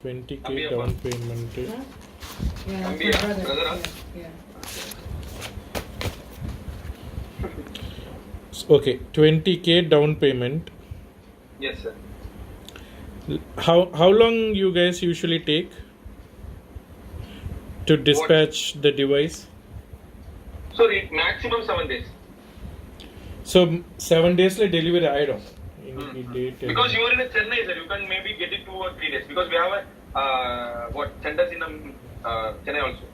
20K down payment. Okay, 20K down payment. Yes, sir. How long you guys usually take to dispatch the device? So it maximum 7 days. So 7 days like delivery item. Because you are in a Chennai, sir, you can maybe get it 2 or 3 days. Because we have a centers in Chennai also.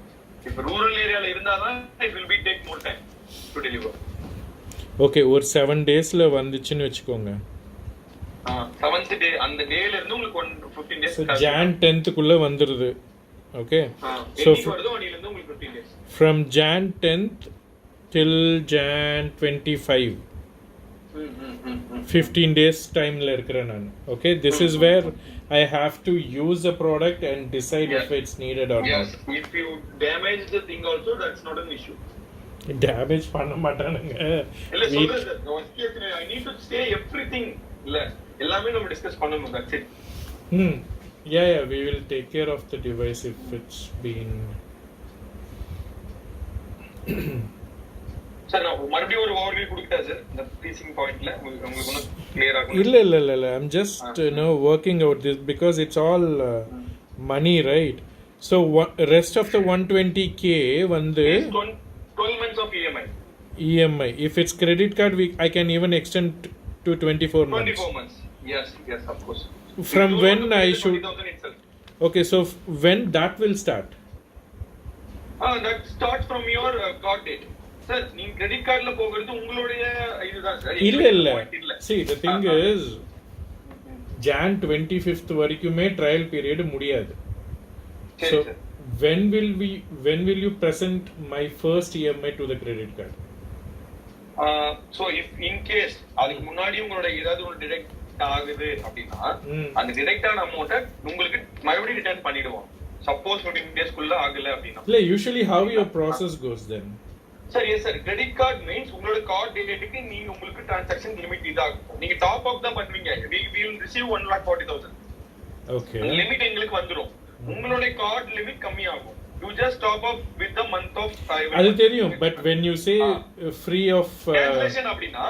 If rural area it will be take more time to deliver. Okay, ஒரு 7 daysல வந்துச்சுன்னு வெச்சுக்கோங்க. 7th day அந்த டேல இருந்து உங்களுக்கு 15 days So Jan 10th குள்ள வந்துருது. Okay. So from Jan 10th till Jan 25. 15 days time la irukren nan. Okay, this is where I have to use the product and decide if it's needed or not. If you damage the thing also, that's not an issue. Damage பண்ண மாட்டானுங்க. இல்ல சொல்றேன் I need to say everything. இல்ல எல்லாமே நம்ம discuss பண்ணனும், that's it. Yeah, we will take care of the device if it's been sir நான் மறுபடியும் ஒரு ஓவர்வியூ கொடுத்தேன் சார் இந்த டீச்சிங் பாயிண்ட்ல உங்களுக்கு இன்னும் கிளியரா இல்ல I'm just working out this because it's all money, right? So rest of the 120K வந்து 12 months of EMI. If it's credit card, I can even extend to 24 months. 24 months. Yes, of course. From when I should... Okay, so when that will start? That starts from your card date. Sir, நீங்க credit cardல போகிறது உங்களுடைய இதுதான் sir. இல்ல. See, the thing is Jan 25th வரைக்குமே trial period முடியாது. So when will you present my first EMI to the credit card? So if in case அதுக்கு முன்னாடி உங்களோட ஏதாவது ஒரு டிடெக்ட் ஆகுது அப்படினா அந்த டிடெக்ட் ஆன அமௌண்ட உங்களுக்கு மறுபடியும் ரிட்டர்ன் பண்ணிடுவோம். சப்போஸ் 15 days குள்ள ஆகல அப்படினா. இல்ல usually how your process goes then? Sir, yes sir, credit card means உங்களோட கார்ட் டேட்டுக்கு நீங்க உங்களுக்கு transaction limit இதாகும். நீங்க டாப் அப் தான் பண்ணுவீங்க. We will receive 1,40,000. Okay. Limit எங்களுக்கு வந்துரும். உங்களோட கார்ட் லிமிட் கம்மி ஆகும். You just top up with the month of அது தெரியும், but when you say free of cancellation அப்படினா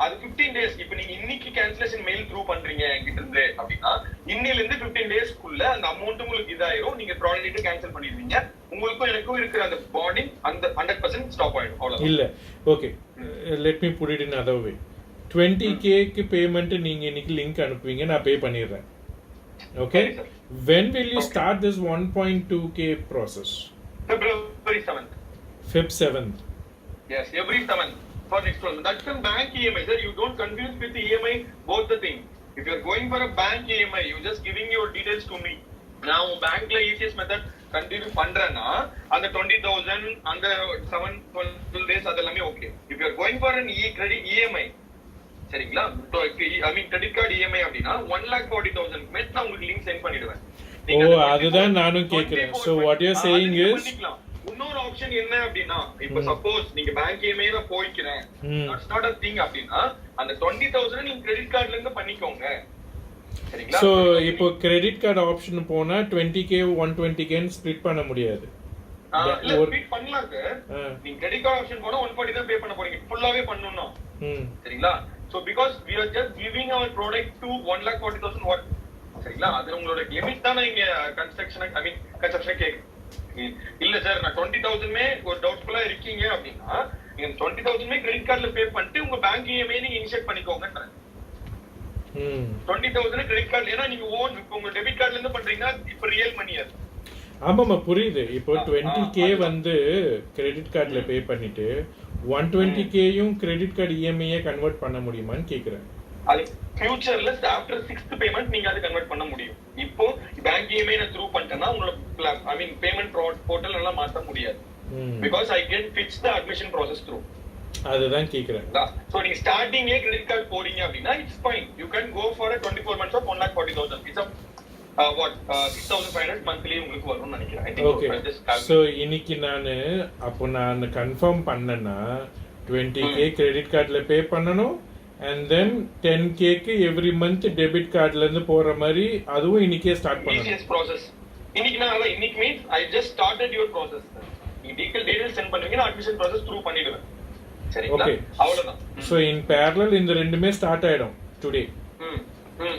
அது 15 days. இப்போ நீங்க இன்னைக்கு cancellation mail through பண்றீங்க என்கிட்ட இருந்து அப்படினா இன்னில இருந்து 15 days குள்ள அந்த அமௌண்ட் உங்களுக்கு இதாயிரும். நீங்க ப்ராடக்ட் கேன்சல் பண்ணிடுவீங்க. உங்களுக்கும் எனக்கும் இருக்கிற அந்த பாண்டிங் அந்த 100% ஸ்டாப் ஆயிடும். அவ்வளவுதான். இல்ல. Okay. Let me put it in another way. 20K க்கு பேமெண்ட் நீங்க இன்னைக்கு லிங்க் அனுப்புவீங்க, நான் பே பண்ணிடுறேன். Okay. When will you start this 1.2K process? February 7th. Feb 7th. Yes, every 7th for next one. That's a bank EMI, sir. You don't confuse with the EMI, both the thing. If you are going for a bank EMI, you just giving your details to me. Now, bank la easiest method continue பண்றேன்னா அந்த 20,000 அந்த 7-12 days அதெல்லாமே okay. If you are going for an credit EMI, சரிங்களா? I mean credit card EMI அப்படினா 1,40,000 க்கு நான் உங்களுக்கு link send பண்ணிடுவேன். அதுதான் நானும் கேக்குறேன். So what you are saying is இன்னொரு ஆப்ஷன் என்ன அப்படினா இப்போ சப்போஸ் நீங்க பேங்க் EMI ல போய்க்கிறேன், that's not a thing அப்படினா அந்த 20,000 நீங்க கிரெடிட் கார்டுல இருந்து பண்ணிக்கோங்க. சரிங்களா? So இப்போ கிரெடிட் கார்டு ஆப்ஷன் போனா 20K 120K ஸ்ப்ளிட் பண்ண முடியாது. இல்ல ஸ்ப்ளிட் பண்ணலாம் சார். நீங்க கிரெடிட் கார்டு ஆப்ஷன் போனா 140 தான் பே பண்ண போறீங்க. ஃபுல்லாவே பண்ணனும்னா. சரிங்களா? So because we are just giving our product to 1,40,000 what? சரிங்களா? அது உங்களோட லிமிட் தான இங்க கன்ஸ்ட்ரக்ஷன் கேக்கு. இல்ல சார் நான் 20,000 மே ஒரு டவுட்ஃபுல்லா இருக்கீங்க அப்படினா நீங்க 20,000 மே கிரெடிட் கார்டுல பே பண்ணிட்டு உங்க பேங்க் EMI நீங்க இன்செர்ட் பண்ணிக்கோங்கன்றேன். 20,000 கிரெடிட் கார்டு ஏனா நீங்க ஓன் உங்க டெபிட் கார்டுல இருந்து பண்றீங்கன்னா இப்ப ரியல் மணி அது. ஆமாமா புரியுது. இப்போ 20K வந்து கிரெடிட் கார்டுல பே பண்ணிட்டு 120K-யும் கிரெடிட் கார்டு EMI கன்வர்ட் பண்ண முடியுமான்னு கேக்குறேன். அது ஃபியூச்சர்ல ஆஃப்டர் 6th பேமெண்ட் நீங்க அது கன்வர்ட் பண்ண முடியும். இப்போ பேங்க் EMI நான் த்ரூ பண்ணிட்டேன்னா உங்களோட பேமெண்ட் போர்ட்டல் எல்லாம் மாத்த முடியாது. because I can fix the admission process through. அதுதான் கேக்குறேன். So நீங்க ஸ்டார்டிங்லயே கிரெடிட் கார்டு போறீங்க அப்படினா it's fine. You can go for a 24 months of 1,40,000. It's a 6,500 monthly உங்களுக்கு வரும்னு நினைக்கிறேன். Okay. So இன்னைக்கு நான் கன்ஃபார்ம் பண்ணேன்னா 20K கிரெடிட் கார்டுல பே பண்ணனும், and then 10K every month debit cardல இருந்து போற மாதிரி அதுவும் இன்னைக்கே ஸ்டார்ட் பண்ணனும். ECS process இன்னைக்கு நான் அத இன்னைக்கு means I just started your process. நீ டீடைல் சென்ட் பண்ணுவீங்க நான் அட்மிஷன் process த்ரூ பண்ணிடுவேன். சரிங்களா? அவ்வளவுதான். So in parallel இந்த ரெண்டுமே ஸ்டார்ட் ஆயிடும் today.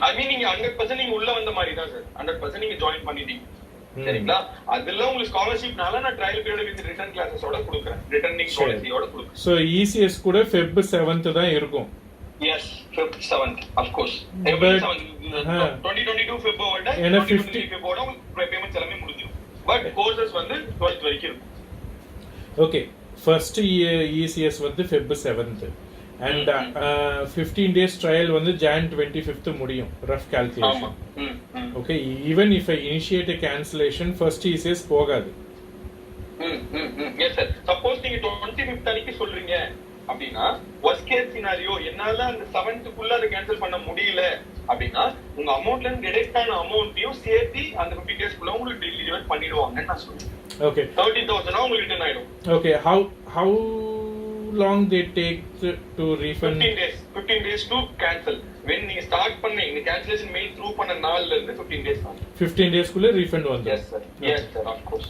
I mean நீங்க 100% நீங்க உள்ள வந்த மாதிரி தான் சார். 100% நீங்க ஜாயின் பண்ணிட்டீங்க. சரிங்களா? அதெல்லாம் உங்களுக்கு ஸ்காலர்ஷிப்னால நான் ட்ரையல் பீரியட் வித் ரிட்டர்ன் கிளாसेसோட கொடுக்கிறேன். ரிட்டர்னிங் பாலிசியோட கொடுக்கிறேன். So ECS கூட Feb 7th தான் இருக்கும். Yes, Feb 7th of course. Feb 7th 2022 February and 2023 February உங்களுக்கு பேமெண்ட்ஸ் எல்லாமே முடிஞ்சிரும். பட் கோர்சஸ் வந்து 12th வரைக்கும் இருக்கும். Okay. First ECS வந்து Feb 7th. And 15 days trial வந்து Jan 25th முடியும் rough calculation. Okay, even if I initiate a cancellation first ECS போகாது. Yes sir. Suppose நீங்க 25th அன்னைக்கு சொல்றீங்க அப்படினா worst case scenario என்னால அந்த 7th குள்ள அத கேன்சல் பண்ண முடியல அப்படினா உங்க அமௌண்ட்ல இருந்து டிடக்ட் ஆன அமௌண்ட்டையும் சேர்த்து அந்த 15 days குள்ள உங்களுக்கு டெலிவரி பண்ணிடுவாங்கன்னு நான் சொல்றேன். Okay. 30,000 உங்களுக்கு ரிட்டர்ன் ஆயிடும். Okay, how long they take to refund? 15 days to cancel. When you start பண்ணீங்க இந்த cancellation mail through பண்ண நாள்ல இருந்து 15 days தான். 15 days குள்ள refund வந்து. Yes sir. Yes sir, of course.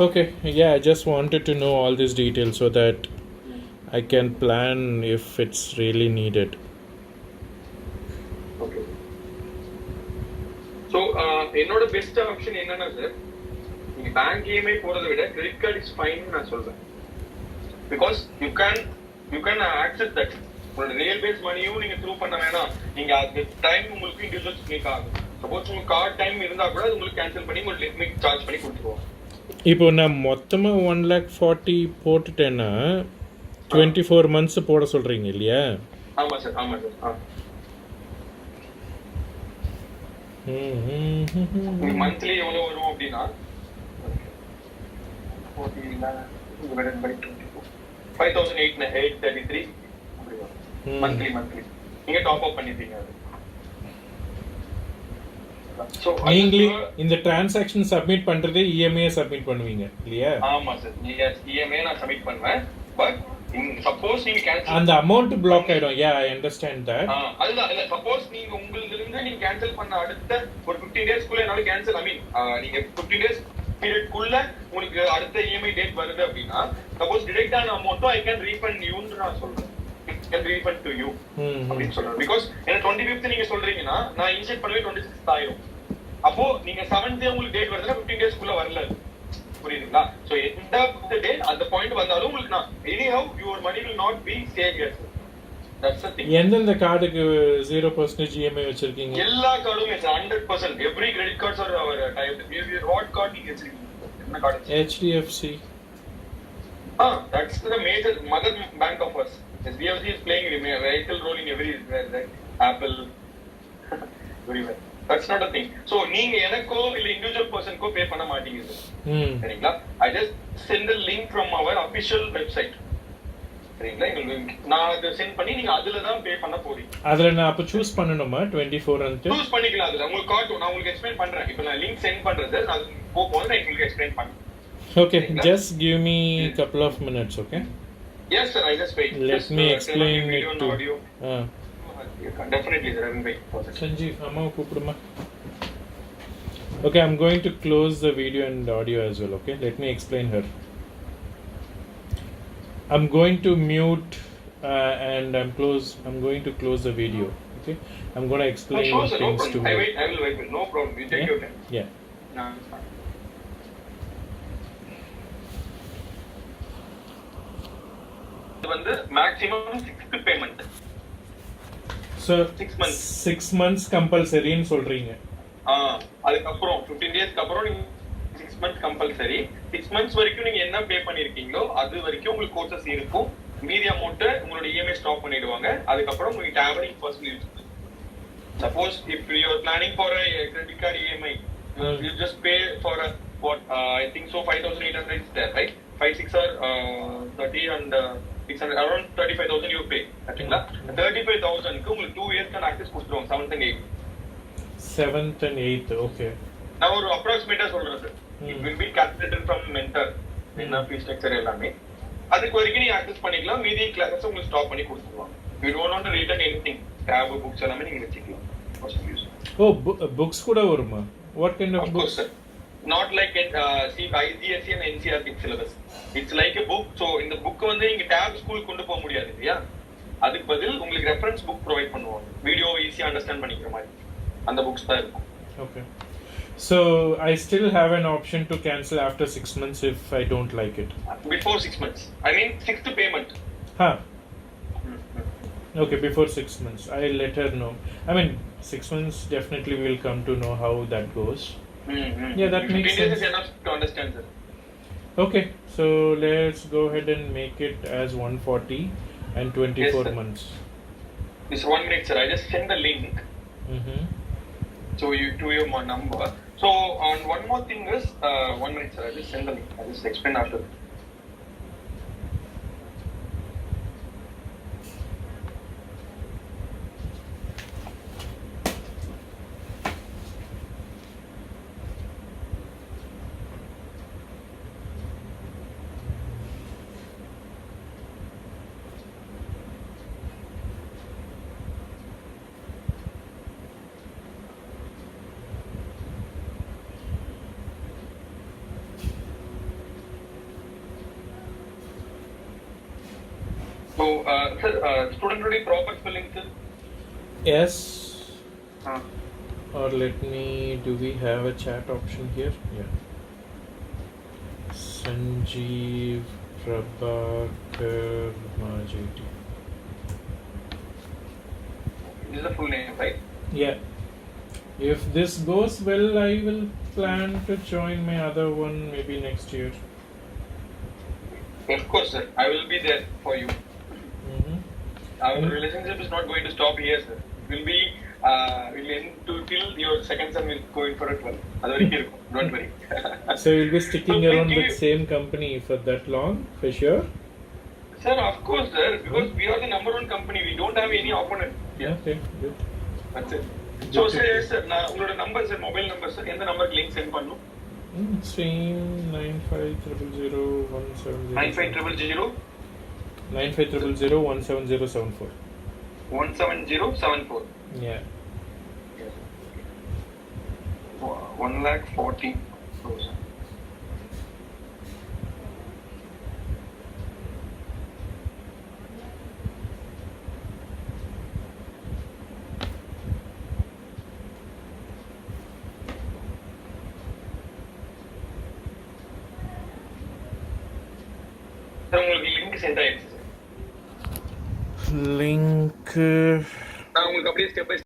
Okay, yeah, I just wanted to know all these details so that I can plan if it's really needed. Okay. So என்னோட best option என்னன்னா sir நீங்க bank EMI போறதை விட credit card is fine நான் சொல்றேன். Because you can access that. உங்களோட real base மணியும் நீங்க த்ரூ பண்ண வேணாம். நீங்க அந்த டைம் உங்களுக்கு இண்டிவிஜுவல் ஸ்பீக் ஆகும். சப்போஸ் உங்களுக்கு கார்டு டைம் இருந்தா கூட அது உங்களுக்கு கேன்சல் பண்ணி உங்களுக்கு லிமிட் சார்ஜ் பண்ணி கொடுத்துருவோம். இப்போ நான் மொத்தமா 1,40,000 போட்டுட்டேன்னா 24 months போட சொல்றீங்க இல்லையா? ஆமா சார், ஆமா சார். மந்த்லி எவ்வளவு வரும் அப்படின்னா 5,833 மந்த்லி நீங்க டாப் அப் பண்ணிட்டீங்க. சோ நீங்களே இந்த டிரான்சாக்ஷன் சப்மிட் பண்றதே EMI சப்மிட் பண்ணுவீங்க இல்லையா? ஆமா சார், EMI நான் சப்மிட் பண்ணுவேன். பட் சப்போஸ் நீங்க கேன்சல் அந்த அமௌண்ட் பிளாக் ஆயிடும். Yeah, I understand that. அதுதான் இல்ல சப்போஸ் நீங்க உங்களுக்கு இருந்து நீங்க கேன்சல் பண்ண அடுத்த ஒரு 15 days குள்ள என்னால கேன்சல் நீங்க 15 days பீரியட் குள்ள உங்களுக்கு அடுத்த EMI டேட் வருது அப்படினா சப்போஸ் டிடக்ட் ஆன amount I can refund you ன்னு நான் சொல்றேன். I can refund to you அப்படி சொல்றேன். because என்ன 25th நீங்க சொல்றீங்கன்னா நான் இன்செட் பண்ணவே 26th ஆயிடும். அப்போ நீங்க 7th உங்களுக்கு டேட் வருதுன்னா 15 days குள்ள வரல. புரியுதுங்களா? சோ எண்ட் ஆஃப் தி டே அந்த பாயிண்ட் வந்தாலும் உங்களுக்கு நான் anyhow your money will not be saved here. That's the thing. எந்தெந்த கார்டுக்கு 0% EMI வச்சிருக்கீங்க? எல்லா கார்டும் is 100%. every credit cards are our type. What card நீங்க வச்சிருக்கீங்க? என்ன card? HDFC. That's the major mother bank of us. HDFC is playing a vital role in everywhere, right? Apple everywhere. That's not a thing. So நீங்க எனக்கோ இல்ல individual person கோ பே பண்ண மாட்டீங்க. சரிங்களா? I just send the link from our official website. சரிங்களா? நான் அதை send பண்ணி நீங்க அதுல தான் பே பண்ண போறீங்க. அதுல நான் அப்ப சூஸ் பண்ணனுமா 24 அந்த? சூஸ் பண்ணிக்கலாம் அதுல. உங்களுக்கு கார்டு நான் உங்களுக்கு எக்ஸ்பிளைன் பண்றேன். இப்போ நான் லிங்க் சென்ட் பண்றது நான் போகும்போது நான் உங்களுக்கு எக்ஸ்பிளைன் பண்றேன். Okay, just give me a couple of minutes, okay? Yes sir, I just wait. Let me explain it to audio. Definitely sir, I will wait for that. Sanjeev, amma koopuduma. Okay, I'm going to close the video and audio as well, okay? Let me explain her. I'm going to mute and I'm going to close the video, okay? I'm going to explain things to her. I will wait. No problem. You take your time. Yeah. No. வந்து maximum 6th payment. So 6 months. 6 months compulsory ன்னு சொல்றீங்க. அதுக்கு அப்புறம் 15 டேஸ்க்கு அப்புறம் நீங்க 6 months compulsory. 6 months வரைக்கும் நீங்க என்ன பே பண்ணிருக்கீங்களோ அது வரைக்கும் உங்களுக்கு கோர்சஸ் இருக்கும். மீதி அமௌண்ட் உங்களோட EMI ஸ்டாப் பண்ணிடுவாங்க. அதுக்கு அப்புறம் உங்களுக்கு average personal use. Suppose if you are planning for a credit card EMI, you just pay for I think so 5,800 is there, right? 5 6 are 30 and 600 around 35,000 you pay. சரிங்களா? 35,000 க்கு உங்களுக்கு 2 years can access கொடுத்துருவாங்க 7th and 8th. 7th and 8th, okay. நான் ஒரு அப்ராக்ஸிமேட்டா சொல்றேன் sir. It will be calculated from mentor. என்ன fees structure எல்லாமே அதுக்கு வரைக்கும் நீங்க ஆக்சஸ் பண்ணிக்கலாம். மீதி கிளாஸஸ் உங்களுக்கு ஸ்டாப் பண்ணி கொடுத்துருவாங்க. You don't want to return anything. Tab books எல்லாமே நீங்க வெச்சுக்கலாம். For some use. Oh, books கூட வருமா? What kind of Of books? course, sir. Not like see IGSE and NCERT syllabus. It's like a book. So இந்த book வந்து நீங்க tab school கொண்டு போக முடியாது இல்லையா? அதுக்கு பதில் உங்களுக்கு ரெஃபரன்ஸ் புக் ப்ரொவைட் பண்ணுவாங்க. வீடியோ ஈஸியா அண்டர்ஸ்டாண்ட் பண்ணிக்கிற மாதிரி அந்த புக்ஸ் தான் இருக்கும். Okay. So I still have an option to cancel after 6 months if I don't like it. Before 6 months. I mean 6th payment. Huh. Okay, before 6 months. I'll let her know. I mean, 6 months definitely we'll come to know how that goes. Yeah, that makes sense. Is enough to understand, sir. Okay, so let's go ahead and make it as 140 and 24 Yes, sir. months. This 1 minute, sir. I just send the link. Mm-hmm. So you to your number. So on one more thing is 1 minute, sir. I just send the link. I just explain after that. So, sir, student ready proper spelling, sir? Yes. Uh, Or let me, do we have a chat option here? Yeah. Sanjeev Prabhakar Majeti. this is the full name, right? Yeah. If this goes well, I will plan to join my other one maybe next year. Of course, sir. I will be there for you. Mm-hmm. Our relationship is not going to stop here, sir. Will be will end to till your second son will go in for a 12. அது வரைக்கும் இருக்கும். Don't worry. So you'll be sticking So, around thank with you. same company for that long, for sure? Sir, of course, sir. Because we are the number one company. We don't have any opponent. Yeah. Okay, good. That's it. So, sir, sir, நான் உங்களோட number sir mobile number sir எந்த நம்பருக்கு link send பண்ணனும்? Same 95000170. 9500 9500017074. 17074. Yeah. 1,40,000. Sir உங்களுக்கு link send ஆயிடுச்சு sir. Link. நான் உங்களுக்கு அப்படியே ஸ்டெப் பை